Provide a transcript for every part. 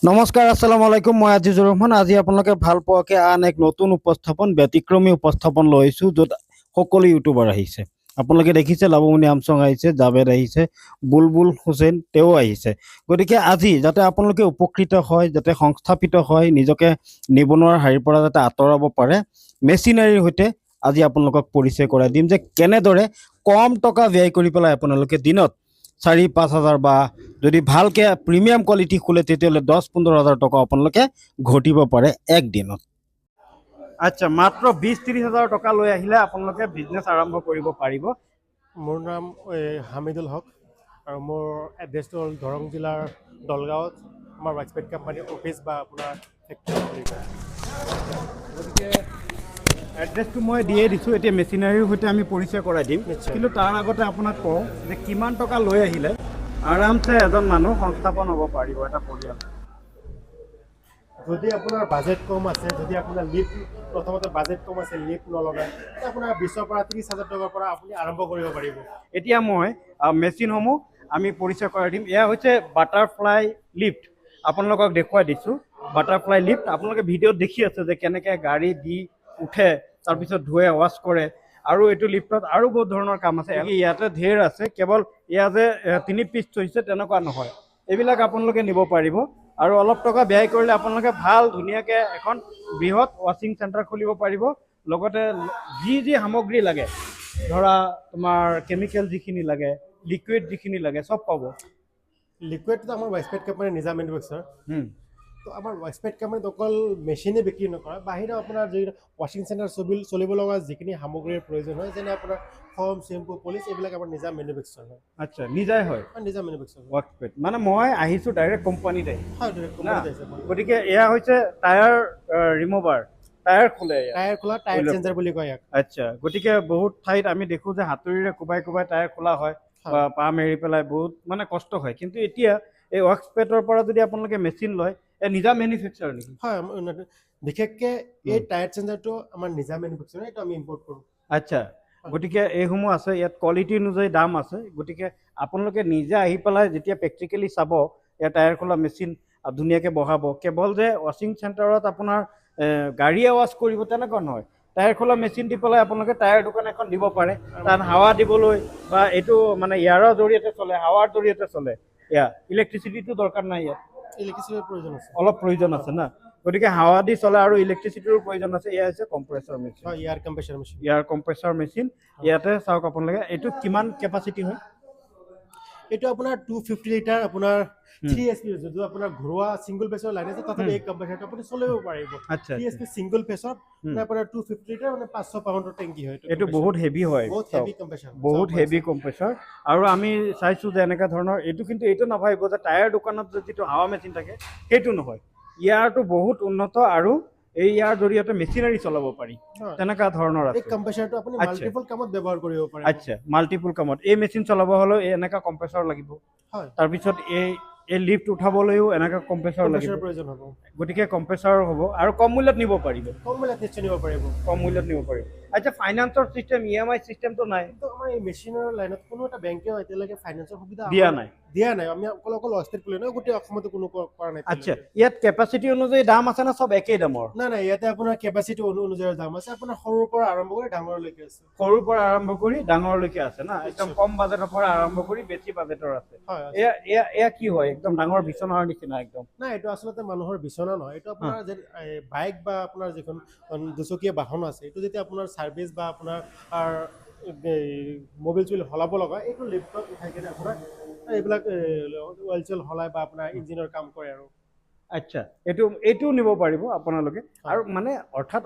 নমস্কাৰ আসসালামু আলাইকুম মই আজিজুৰ ৰহমান আজি আপোনালোকে ভাল পোৱাকে আন এক নতুন উপস্থাপন ব্যতিক্ৰমী উপস্থাপন লৈছো য'ত সকলো ইউটিউবাৰ আহিছে আপোনালোকে দেখিছে লাবমণি আমচং আহিছে জাভেদ আহিছে বুলবুল হুছেইন তেও আহিছে গতিকে আজি যাতে আপোনালোকে উপকৃত হয় যাতে সংস্থাপিত হয় নিজকে নিবনুৱাৰ হাৰিৰ পৰা যাতে আঁতৰাব পাৰে মেচিনাৰীৰ সৈতে আজি আপোনালোকক পৰিচয় কৰাই দিম যে কেনেদৰে কম টকা ব্যয় কৰি পেলাই আপোনালোকে দিনত ৪-৫ হাজাৰ বা যদি ভালকে প্ৰিমিয়াম কোৱালিটি খোলে তেতিয়াহ'লে ১০-১৫ হাজাৰ টকা আপোনালোকে ঘটিব পাৰে একদিনত। আচ্ছা মাত্ৰ ২০-৩০ হাজাৰ টকা লৈ আহিলে আপোনালোকে বিজনেছ আৰম্ভ কৰিব পাৰিব। মোৰ নাম হামিদুল হক আৰু মোৰ এড্ৰেছটো হ'ল দৰং জিলাৰ দলগাঁৱত আমাৰ ৱাইচপেট কোম্পানীৰ অফিচ বা আপোনাৰ ফেক্টৰী। গতিকে এড্ৰেছটো মই দিয়ে দিছোঁ এতিয়া মেচিনাৰীৰ সৈতে আমি পৰিচয় কৰাই দিম কিন্তু তাৰ আগতে আপোনাক কওঁ যে কিমান টকা লৈ আহিলে আৰামছে এজন মানুহ সংস্থাপন হ'ব পাৰিব এটা পৰিয়াল। যদি আপোনাৰ বাজেট কম আছে যদি আপোনাৰ প্ৰথমতে বাজেট কম আছে লিফ্ট নলগায় আপোনাৰ ২০ৰ পৰা ৩০ হাজাৰ টকাৰ পৰা আপুনি আৰম্ভ কৰিব পাৰিব। এতিয়া মই মেচিনসমূহ আমি পৰিচয় কৰাই দিম। এয়া হৈছে বাটাৰফ্লাই লিফ্ট আপোনালোকক দেখুৱাই দিছোঁ বাটাৰফ্লাই লিফ্ট আপোনালোকে ভিডিঅ'ত দেখি আছে যে কেনেকৈ গাড়ী দি উঠে তাৰপিছত ধুৱে ৱাছ কৰে আৰু এইটো লিফ্টত আৰু বহুত ধৰণৰ কাম আছে ইয়াতে ঢেৰ আছে কেৱল এয়া যে ৩ পিচ থৈছে তেনেকুৱা নহয় এইবিলাক আপোনালোকে নিব পাৰিব আৰু অলপ টকা ব্যয় কৰিলে আপোনালোকে ভাল ধুনীয়াকৈ এখন বৃহৎ ৱাশ্বিং চেণ্টাৰ খুলিব পাৰিব লগতে যি সামগ্ৰী লাগে ধৰা তোমাৰ কেমিকেল যিখিনি লাগে লিকুইড যিখিনি লাগে চব পাব। লিকুইডটো আমাৰ ৱাইচপেট কোম্পানীৰ নিজা মেনুফেকচাৰ তো আমাৰ ৱাইচপেট কোম্পানীত অকল মেচিনে বিক্ৰী নকৰে বাহিৰত আপোনাৰ যি ৱাশ্বিং চেণ্টাৰ চলিব লগা যিখিনি সামগ্ৰীৰ প্ৰয়োজন হয় যেনে আপোনাৰ ফৰ্ম চেম্পু পলিচ এইবিলাক আমাৰ নিজা মেনুফেকচাৰ হয়। আচ্ছা নিজাই হয় নিজা মেনুফেকচাৰ ৱাইচপেট মানে মই আহিছোঁ ডাইৰেক্ট কোম্পানীতে হয় কোম্পানীত আছে। গতিকে এয়া হৈছে টায়াৰ ৰিমুভাৰ টায়াৰ খোলে টায়াৰ খোলা টায়াৰ চেঞ্জাৰ বুলি কয় ইয়াক। আচ্ছা গতিকে বহুত ঠাইত আমি দেখোঁ যে হাতুৰিৰে কোবাই টায়াৰ খোলা হয় বা পাম এৰি পেলাই বহুত মানে কষ্ট হয় কিন্তু এতিয়া এই ৱাৰ্কস্পেটৰ পৰা যদি আপোনালোকে মেচিন লয় নিজা মেনুফেকচাৰ নেকি? হয় বিশেষকৈ এই টায়াৰ চেঞ্জাৰটো আমাৰ নিজা মেনুফেকচাৰ এইটো আমি ইম্পৰ্ট কৰোঁ। আচ্ছা গতিকে এইসমূহ আছে ইয়াত কোৱালিটি অনুযায়ী দাম আছে গতিকে আপোনালোকে নিজে আহি পেলাই যেতিয়া প্ৰেক্টিকেলি চাব ইয়াত টায়াৰ খোলা মেচিন ধুনীয়াকৈ বহাব কেৱল যে ৱাশ্বিং চেণ্টাৰত আপোনাৰ গাড়ীয়ে ৱাছ কৰিব তেনেকুৱা নহয় টায়াৰ খোলা মেচিন দি পেলাই আপোনালোকে টায়াৰ দোকান এখন দিব পাৰে তাত হাৱা দিবলৈ বা এইটো মানে এয়াৰৰ জৰিয়তে চলে হাৱাৰ জৰিয়তে চলে এয়া ইলেক্ট্ৰিচিটিটো দৰকাৰ নাই ইয়াত ইলেক্ট্ৰিচিটিৰ প্ৰয়োজন আছে অলপ প্ৰয়োজন আছে না গতিকে হাৱা দি চলে আৰু ইলেক্ট্ৰিচিটিৰো প্ৰয়োজন আছে এয়া হৈছে কম্প্ৰেছৰ মেচিন হয় ইয়াৰ কম্প্ৰেছৰ মেচিন ইয়াতে চাওক আপোনালোকে এইটো কিমান কেপাচিটি হয় এইটো আপোনাৰ 250 লিটাৰ আপোনাৰ 3 HP যদি আপোনাৰ ঘৰুৱা সিঙ্গল ফেজৰ লাইন আছে তাতে এই কম্প্ৰেছৰটো আপুনি চলাব পাৰিব। 3 HP সিঙ্গল ফেজত আপোনাৰ 250 লিটাৰ মানে 500 পাউণ্ডৰ টেংকি হয় এইটো বহুত হেভি হয় বহুত হেভি কম্প্ৰেছৰ বহুত হেভি কম্প্ৰেছৰ আৰু আমি চাইছোঁ যে এনেকুৱা ধৰণৰ এইটো কিন্তু এইটো নাভাবিব যে টায়াৰ দোকানত যিটো হাৱা মেচিন থাকে সেইটো নহয় ইয়াৰটো বহুত উন্নত আৰু ইয়াৰ জৰিয়তে মেচিনাৰী চলাব পাৰি তেনেকুৱা ধৰণৰ আছে এই কম্প্ৰেছৰটো আপুনি মাল্টিপল কামত ব্যৱহাৰ কৰিব পাৰে। আচ্ছা মাল্টিপল কামত এই মেচিন চলাব হ'লেও এনেকুৱা কম্প্ৰেছৰ লাগিব হয় তাৰপিছত এই লিফ্ট উঠাবলৈও এনেকুৱা কম্প্ৰেছৰ লাগিব প্ৰয়োজন হ'ব গতিকে কম্প্ৰেছৰ হ'ব আৰু কম মূল্যত নিব পাৰিব নিশ্চয় নিব পাৰিব কম মূল্যত নিব পাৰিব। আচ্ছা ফাইনেন্সৰ চিষ্টেম EMI চিষ্টেমটো নাই তো আমাৰ এই মেচিনৰ লাইনত কোনো এটা বেংকেও এতিয়ালৈকে ফাইনেন্সৰ সুবিধা দিয়া নাই আমি অকল ৱাইচপেট খুলি নহয় গোটেই অসমতে কোনো কৰা নাই। আচ্ছা ইয়াত কেপাচিটি অনুযায়ী দাম আছে না চব একেই দামৰ? নাই ইয়াতে আপোনাৰ কেপাচিটি অনুযায়ী দাম আছে আপোনাৰ সৰুৰ পৰা আৰম্ভ কৰি ডাঙৰলৈকে আছে সৰুৰ পৰা আৰম্ভ কৰি ডাঙৰলৈকে আছে না একদম কম বাজেটৰ পৰা আৰম্ভ কৰি বেছি বাজেটৰ আছে এয়া কি হয় একদম ডাঙৰ বিচনাৰ নিচিনা একদম নাই এইটো আচলতে মানুহৰ বিচনা নহয় এইটো আপোনাৰ যে বাইক বা আপোনাৰ যিখন দুচকীয়া বাহন আছে এইটো যেতিয়া আপোনাৰ ছাৰ্ভিচ বা আপোনাৰ মোবিল চুবিল সলাব লগা এইটো লিফ্টত উঠাই কিনে আপোনাৰ এইবিলাক অইল চইল সলাই বা আপোনাৰ ইঞ্জিনৰ কাম কৰে আৰু। আচ্ছা এইটো নিব পাৰিব আপোনালোকে আৰু মানে অৰ্থাৎ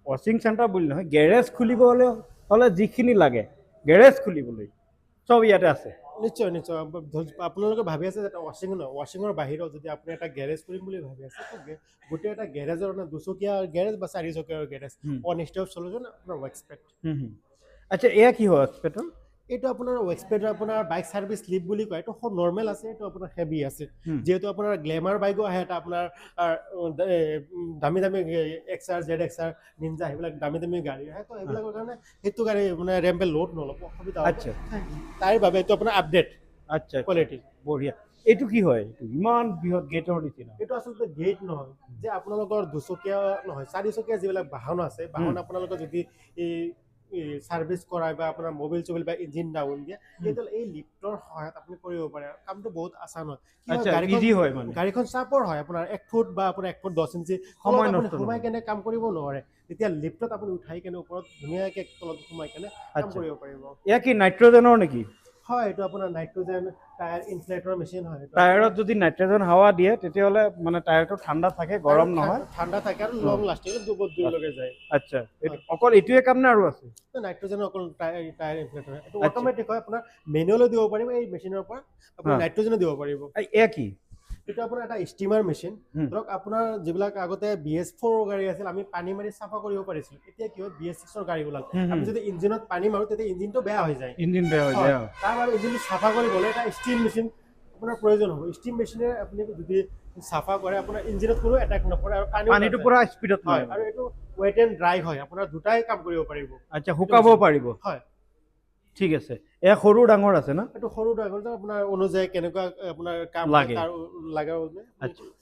ৱাশ্বিং চেণ্টাৰ বুলি নহয় গেৰেজ খুলিবলৈ হ'লে যিখিনি লাগে গেৰেজ খুলিবলৈ চব ইয়াতে আছে। নিশ্চয় আপোনালোকে ভাবি আছে যে ৱাশ্বিঙৰ বাহিৰত যদি আপুনি এটা গেৰেজ কৰিম বুলি ভাবি আছে গোটেই এটা গেৰেজৰ দুচকীয়া গেৰেজ বা 4 চকীয়া গেৰেজ ওৱান ষ্টপ চলিউশ্যন আপোনাৰ ৱাইচপেট। আচ্ছা এয়া কি হয় ৱাইচপেটৰ? এইটো আপোনাৰ ৱাইচপেটৰ আপোনাৰ বাইক ছাৰ্ভিচ লিফ্ট বুলি কয় এইটো নৰ্মেল আছে এইটো আপোনাৰ হেভি আছে যিহেতু আপোনাৰ গ্লেমাৰ বাইকো আহে এটা আপোনাৰ দামী XR ZXR নিনজা সেইবিলাক দামী গাড়ী আহে তো এইবিলাকৰ কাৰণে সেইটো গাড়ী মানে ৰেম্পে লোড নল'ব অসুবিধা। আচ্ছা তাৰ বাবে এইটো আপোনাৰ আপডেট আচ্ছা কোৱালিটি বঢ়িয়া এইটো কি হয় এইটো ইমান বৃহৎ গেটৰ নিচিনা এইটো আচলতে গেট নহয় যে আপোনালোকৰ দুচকীয়া নহয় চাৰিচকীয়া যিবিলাক বাহন আছে বাহন আপোনালোকৰ যদি এই সাৰ্ভিস কৰায় বা আপনাৰ মোবাইল চোবাইল বা ইঞ্জিন ডাউন দিয়ে তেতিয়াহ'লে এই লিফ্টৰ সহায়ত আপুনি কৰিব পাৰে কামটো বহুত আসান হয় আচ্ছা ইজি হয় মানে গাড়ীখন চাপৰ হয় আপোনাৰ 1 ফুট বা আপোনাৰ 1 ফুট 10 ইঞ্চি সময় আপুনি নষ্ট সোমাই কেনে কাম কৰিব নোৱাৰে তেতিয়া লিফ্টত আপুনি উঠাই কেনে ওপৰত ধুনীয়াকৈ তলত সোমাই কেনে কাম কৰিব পাৰিব এয়া কি নাইট্ৰজেনৰ নেকি হয় এইটো আপোনাৰ নাইট্ৰজেন টায়াৰ ইনফ্লেটৰ মেচিন হয় টায়াৰত যদি নাইট্ৰজেন হাৱা দিয়ে তেতিয়াহ'লে মানে টায়াৰটো ঠাণ্ডা থাকে গৰম নহয় ঠাণ্ডা থাকে আৰু লং লাষ্টিং বহুত দূৰলৈকে যায় আচ্ছা অকল এইটোৱে কাম নে আৰু আছে নাইট্ৰজেন অকল টায়াৰ ইনফ্লেটৰ এইটো অটোমেটিক হয় আপোনাৰ মেনুৱেলো দিব পাৰিব এই মেচিনৰ পৰা আপুনি নাইট্ৰজেনো দিব পাৰিব এয়া কি এটা আপোনাৰ এটা ষ্টিমাৰ মেচিন ধৰক আপোনাৰ যিবিলাক আগতে BS4 গাড়ী আছিল আমি পানী মাৰি চাফা কৰিব পাৰিছিলো এতিয়া কি হয় BS6 গাড়ী ওলাল আমি যদি ইঞ্জিনত পানী মাৰো তেতিয়া ইঞ্জিনটো বেয়া হৈ যায় তাৰ বাবে ইঞ্জিনটো চাফা কৰিবলৈ এটা ষ্টিম মেচিন আপোনাৰ প্ৰয়োজন হ'ব ষ্টিম মেচিনে আপুনি যদি চাফা কৰে আপোনাৰ ইঞ্জিনত কোনো এটাক নপৰে আৰু পানীটো পুৰা স্পীডত হয় আৰু এইটো ৱেট এণ্ড ড্ৰাই হয় আপোনাৰ দুটাই কাম কৰিব পাৰিব আচ্ছা শুকাব পাৰিব হয় ঠিক আছে এয়া সৰু ডাঙৰ আছে না এইটো সৰু ডাঙৰ আপোনাৰ অনুযায়ী কেনেকুৱা আপোনাৰ কাম লাগে তাৰ লাগা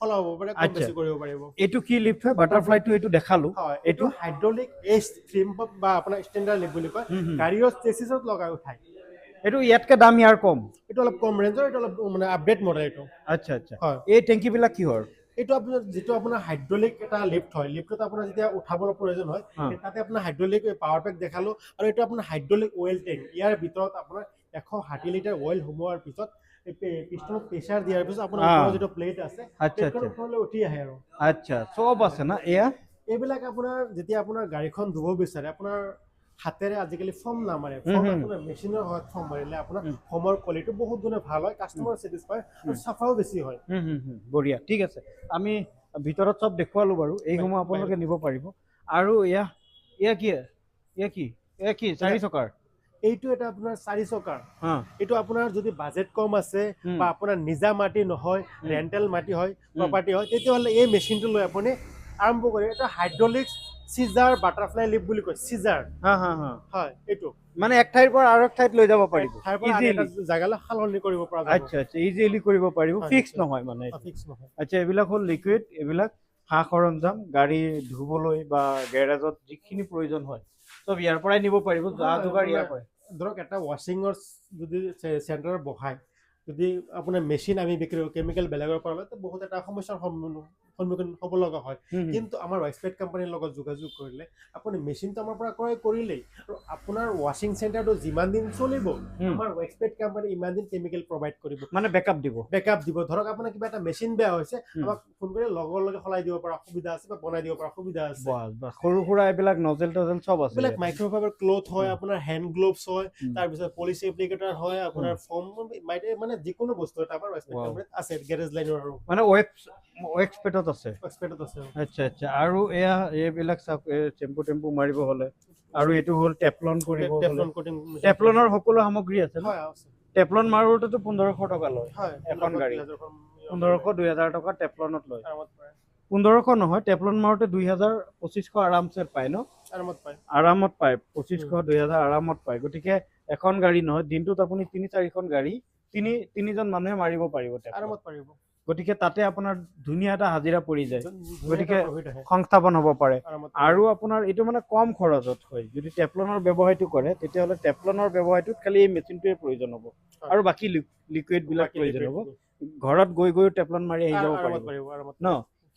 ফলা হ'ব পাৰে কম বেছি কৰিব পাৰিব এইটো কি লিফ্ট হয় বাটাৰফ্লাইটো এইটো দেখালো হয় এইটো হাইড্ৰলিক ষ্ট্ৰীম বা আপোনাৰ ষ্টেণ্ডাৰ্ড লিফ্ট বুলি কয় গাড়ীৰ চেচিছত লগাই উঠাই এইটো ইয়াতকে দাম ইয়াৰ কম এইটো অলপ কম ৰেঞ্জৰ এইটো অলপ মানে আপডেট মডেল এইটো আচ্ছা আচ্ছা হয় এই টেংকিবিলাক কিহৰ এইটো আপোনাৰ যিটো আপোনাৰ হাইড্ৰলিক এটা লিফ্ট হয় লিফ্টত আপোনাৰ যেতিয়া উঠাবৰ প্ৰয়োজন হয় তাতে আপোনাৰ হাইড্ৰলিক পাৱাৰ পেক দেখালো আৰু এইটো আপোনাৰ হাইড্ৰলিক অইল টেংক ইয়াৰ ভিতৰত আপোনাৰ 160 লিটাৰ অইল সোমোৱাৰ পিছত পিষ্টনত প্ৰেছাৰ দিয়াৰ পিছত আপোনাৰ ওপৰৰ যিটো প্লেট আছে প্লেটৰ ওপৰলৈ উঠি আহে আৰু আচ্ছা সব আছে না এয়া এইবিলাক আপোনাৰ যেতিয়া আপোনাৰ গাড়ীখন ধুব বিচাৰে আপোনাৰ হাতেৰে আজিকালি ফৰ্ম নামাৰে ফৰ্ম আপোনাৰ মেচিনৰ সহায়ত ফৰ্ম মাৰিলে আপোনাৰ ফৰ্মৰ কোৱালিটি বহুত গুণে ভাল হয় কাষ্টমাৰ চেটিছফাই আৰু চাফাও বেছি হয় বঢ়িয়া ঠিক আছে আমি ভিতৰত সব দেখুৱালো বাৰু এইসমূহ আপোনালোকে নিব পাৰিব আৰু এয়া কি 4 চকাৰ এইটো এটা আপোনাৰ 4 চকাৰ এইটো আপোনাৰ যদি বাজেট কম আছে বা আপোনাৰ নিজা মাটি নহয় ৰেন্টেল মাটি হয় প্ৰপাৰ্টি হয় তেতিয়াহ'লে এই মেচিনটো লৈ আপুনি আৰম্ভ কৰি এটা হাইড্ৰলিক সিজাৰ বাটাৰফ্লাই লিফ্ট বুলি কয় সিজাৰ হয় এইটো মানে এক ঠাইৰ পৰা আৰু এক ঠাইত লৈ যাব পাৰিব ইজিলি জাগালৈ সলনি কৰিব পৰা যাব আচ্ছা আচ্ছা ইজিলি কৰিব পাৰিব ফিক্স নহয় মানে ফিক্স নহয় আচ্ছা এইবিলাক হ'ল লিকুইড এইবিলাক সা সৰঞ্জাম গাড়ী ধুবলৈ বা গেৰেজত যিখিনি প্ৰয়োজন হয় চব ইয়াৰ পৰাই নিব পাৰিব যা যোগাৰ ইয়াৰ পৰাই ধৰক এটা ৱাশ্বিঙৰ যদি চেণ্টাৰ বহায় যদি আপোনাৰ মেচিন আমি বিক্ৰী কৰোঁ কেমিকেল বেলেগৰ পৰা লয় বহুত এটা সমস্যাৰ সন্মুখীন হ'ব লগা হয় কিন্তু আমাৰ ৱাইচপেট কোম্পানীৰ লগত যোগাযোগ কৰিলে আপুনি মেচিনটো আমাৰ পৰা ক্ৰয় কৰিলেই আৰু আপোনাৰ ৱাশ্বিং চেণ্টাৰটো যিমান দিন চলিব আমাৰ ৱাইচপেট কোম্পানী ইমান দিন কেমিকেল প্ৰভাইড কৰিব মানে বেকআপ দিব ধৰক আপোনাৰ কিবা এটা মেচিন বেয়া হৈছে আমাক ফোন কৰি লগে সলাই দিব পৰা সুবিধা আছে বা বনাই দিব পৰা সুবিধা আছে সৰু সুৰা এইবিলাক নজেল টজেল চব আছে এইবিলাক মাইক্ৰ'ফাইবাৰ ক্লথ হয় আপোনাৰ হেণ্ড গ্লোভছ হয় তাৰপিছত পলিচ এপ্লিকেটৰ হয় আপোনাৰ ফৰ্ম মানে যিকোনো বস্তু এটা আমাৰ ৱাইচপেট কোম্পানীত আছে গেৰেজ লাইনৰ আৰু মানে এক্সপেটত আছে আচ্ছা আচ্ছা আৰু এইবিলাক চেম্পু টেম্পু মাৰিব হ'লে আৰু এইটো হ'ল টেফলন কৰিব টেফলনৰ সকলো সামগ্ৰী আছে টেফলন মাৰোতেতো 1500 টকা লয় এখন গাড়ী 1500-2000 টকা টেফলনত লয় 1500 নহয় টেফলন মাৰোতে 2000-2500 আৰামছে পায় ন আৰামত পায় 2500-2000 আৰামত পায় গতিকে এখন গাড়ী নহয় দিনটোত আপুনি 3-4খন গাড়ী তিনিজন মানুহে মাৰিব পাৰিব আৰামত পাৰিব গতিকে তাতে আপোনাৰ ধুনীয়া এটা হাজিৰা পৰি যায় গতিকে সংস্থাপন হ'ব পাৰে আৰু আপোনাৰ এইটো মানে কম খৰচত হয় যদি টেফলনৰ ব্যৱসায়টো কৰে তেতিয়াহ'লে টেফলনৰ ব্যৱসায়টোত খালি এই মেচিনটোৱে প্ৰয়োজন হ'ব আৰু বাকী লিকুইড বিলাক প্ৰয়োজন হ'ব ঘৰত গৈ টেফলন মাৰি আহি যাব পাৰিব ন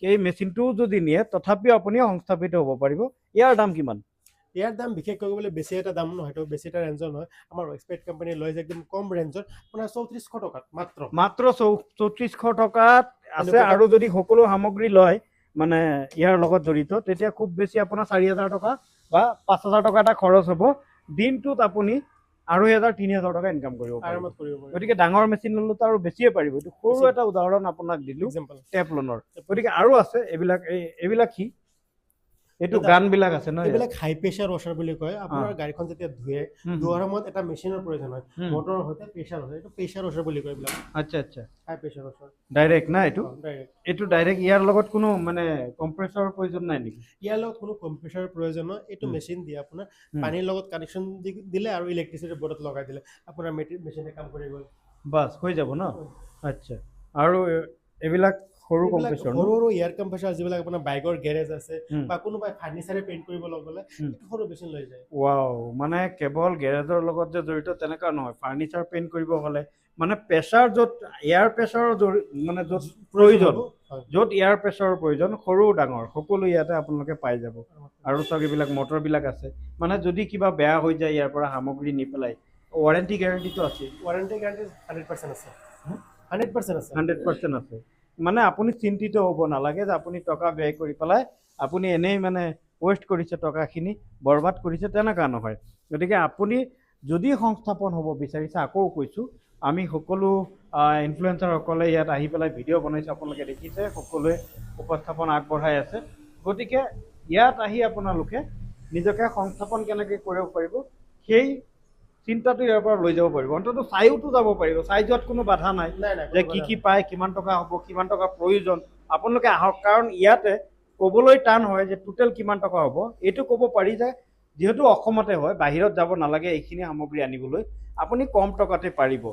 এই মেচিনটোও যদি নিয়ে তথাপিও আপুনি সংস্থাপিত হ'ব পাৰিব ইয়াৰ দাম কিমান ইয়াৰ দাম বিশেষকৈ ক'বলৈ বেছি এটা দাম নহয় সেইটো বেছি এটা ৰেঞ্জৰ নহয় আমাৰ ৱাইচপেট কোম্পানী লৈ যায় একদম কম ৰেঞ্জৰ আপোনাৰ 3400 টকাত মাত্ৰ 3400 টকাত আছে আৰু যদি সকলো সামগ্ৰী লয় মানে ইয়াৰ লগত জড়িত তেতিয়া খুব বেছি আপোনাৰ 4000 টকা বা 5000 টকা এটা খৰচ হ'ব দিনটোত আপুনি 2000-3000 টকা ইনকাম কৰিব পাৰিব গতিকে ডাঙৰ মেচিন ল'লেতো আৰু বেছিয়ে পাৰিব এইটো সৰু এটা উদাহৰণ আপোনাক দিলো টেফলনৰ গতিকে আৰু আছে এইবিলাক কি এইটো গান বিলাক আছে ন এইবিলাক হাই প্ৰেছাৰ ৱাশ্বাৰ বুলি কয় আপোনাৰ গাড়ীখন যেতিয়া ধুৱে ধোৱাৰ সময়ত এটা মেচিনৰ প্ৰয়োজন হয় মটৰৰ সৈতে প্ৰেছাৰ হয় এইটো প্ৰেছাৰ ৱাশ্বাৰ বুলি কয় এইবিলাক আচ্ছা আচ্ছা হাই প্ৰেছাৰ ৱাশ্বাৰ ডাইৰেক্ট না এইটো ডাইৰেক্ট ইয়াৰ লগত কোনো মানে কম্প্ৰেছৰৰ প্ৰয়োজন নাই নেকি ইয়াৰ লগত কোনো কম্প্ৰেছৰৰ প্ৰয়োজন নহয় এইটো মেচিন দিয়ে আপোনাৰ পানীৰ লগত কানেকশ্যন দিলে আৰু ইলেক্ট্ৰিচিটি বৰ্ডত লগাই দিলে আপোনাৰ মেচিনে কাম কৰি গ'ল বাস হৈ যাব ন আচ্ছা আৰু এইবিলাক সৰু এইবিলাক কম্প্ৰেছৰ সৰু সৰু এয়াৰ কম্প্ৰেছৰ যিবিলাক আপোনাৰ বাইকৰ গেৰেজ আছে হুম। বা কোনোবাই ফাৰ্নিচাৰে পেইণ্ট কৰিব গ'লে হুম। এইটো সৰু মেচিন লৈ যায়। ৱাও মানে কেৱল গেৰেজৰ লগত যে জড়িত তেনেকুৱা নহয় ফাৰ্নিচাৰ পেইণ্ট কৰিব হ'লে মানে প্ৰেছাৰ য'ত এয়াৰ প্ৰেছাৰৰ মানে য'ত প্ৰয়োজন হ'ব। হয়। য'ত এয়াৰ প্ৰেছাৰৰ প্ৰয়োজন সৰু ডাঙৰ সকলো ইয়াতে আপোনালোকে পাই যাব আৰু চাওক এইবিলাক মটৰবিলাক আছে মানে যদি কিবা বেয়া হৈ যায় ইয়াৰ পৰা সামগ্ৰী নি পেলাই ৱাৰেণ্টি গেৰাণ্টিটো আছে ৱাৰেণ্টি গেৰাণ্টি 100% আছে। 100% আছে। 100% আছে মানে আপুনি চিন্তিত হ'ব নালাগে যে আপুনি টকা ব্যয় কৰি পেলাই আপুনি এনেই মানে ৱেষ্ট কৰিছে টকাখিনি বৰবাদ কৰিছে তেনেকুৱা নহয় গতিকে আপুনি যদি সংস্থাপন হ'ব বিচাৰিছে আকৌ কৈছোঁ আমি সকলো ইনফ্লুৱেঞ্চাৰসকলে ইয়াত আহি পেলাই ভিডিঅ' বনাইছে আপোনালোকে দেখিছে সকলোৱে উপস্থাপন আগবঢ়াই আছে গতিকে ইয়াত আহি আপোনালোকে নিজকে সংস্থাপন কেনেকৈ কৰিব পাৰিব সেই চিন্তাটো ইয়াৰ পৰা লৈ যাব পাৰিব অন্ততঃ চাইওতো যাব পাৰিব চাই যোৱাত কোনো বাধা নাই নাই নাই যে কি পায় কিমান টকা হ'ব কিমান টকা প্ৰয়োজন আপোনালোকে আহক কাৰণ ইয়াতে ক'বলৈ টান হয় যে টোটেল কিমান টকা হ'ব এইটো ক'ব পাৰি যে যিহেতু অসমতে হয় বাহিৰত যাব নালাগে এইখিনি সামগ্ৰী আনিবলৈ আপুনি কম টকাতে পাৰিব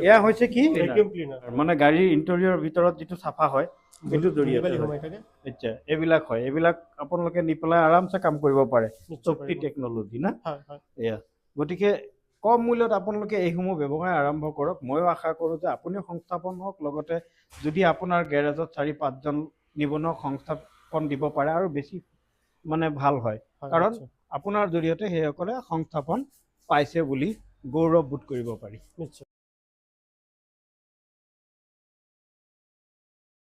এয়া হৈছে কি ভেকিউম ক্লিনাৰ মানে গাড়ীৰ ইণ্টেৰিয়ৰ ভিতৰত যিটো চাফা হয় সেইটো জৰিয়তে সোমাই থাকে আচ্ছা এইবিলাক হয় এইবিলাক আপোনালোকে নি পেলাই আৰামছে কাম কৰিব পাৰে শক্তি টেকন'লজি না হয় হয় এয়া গতিকে কম মূল্যত আপোনালোকে এইসমূহ ব্যৱসায় আৰম্ভ কৰক ময়ো আশা কৰোঁ যে আপুনিও সংস্থাপন হওক লগতে যদি আপোনাৰ গেৰেজত 4-5জন নিবনুৱাক সংস্থাপন দিব পাৰে আৰু বেছি মানে ভাল হয় কাৰণ আপোনাৰ জৰিয়তে সেইসকলে সংস্থাপন পাইছে বুলি গৌৰৱবোধ কৰিব পাৰি নিশ্চয়